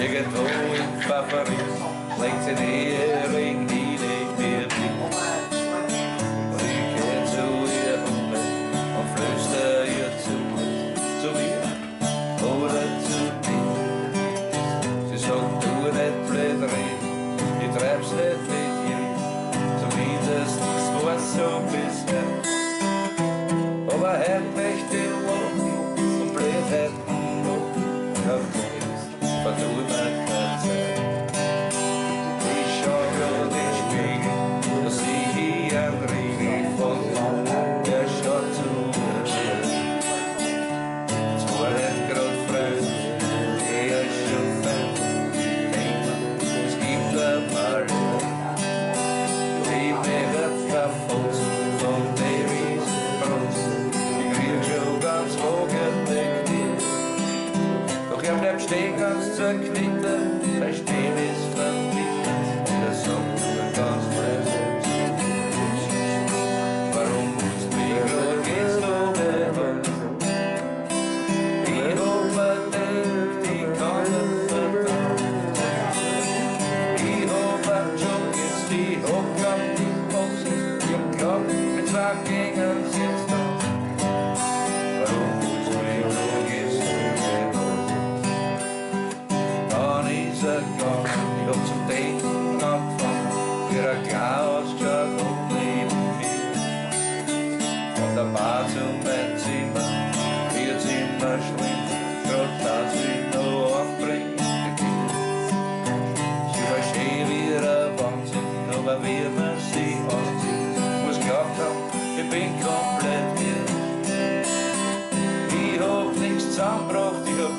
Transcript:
Irgendwo im Favorit legt sie Ehering hinein mir blieb. Und ich geh zu ihr runter und flüster ihr zu mir oder zu dir. Sie sagt, du nicht blöd reden, ich treib's nicht mit dir, zumindest war's so bisher. Aber heute möchte ich lachen und Blödheiten machen, vertut mir keine Zeit. Ich schau grad in den Spiegel, da sieh ich einen Riegel von Mann, der schaut zu mir. Zwar nicht grad frei, er ist schon fein. Denk mal, es gibt ein paar, die mir wird verfasst von der Riesenbrust. Ich krieg schon ganz wagen Knie. Doch ich bleib stehen ganz zerknittert, mein Stehen ist verbittert, der Song nur ganz präsent. Warum musst du mich grad gehst du bewusst? Ich hab mir gedacht, ich kann nicht vertrauen. Ich hab einen Job jetzt, ich hab glaubt, ich mach's. Ich hab glaubt, mit zwei Gängern sitzt da. Warum musst du mich grad gehst du bewusst? Dann ist gegangen, ich hab zum Denken angefangen, wie ein Chaos geschaut und neben mir. Von der Bar zu meinem Zimmer, mir Zimmer schlimm, grad das will noch anbringen. Sie war schön wie ein Wahnsinn, aber wie man sie auszieht, muss glaubt haben, ich bin komplett irre. Ich hab nichts zusammengebracht, ich hab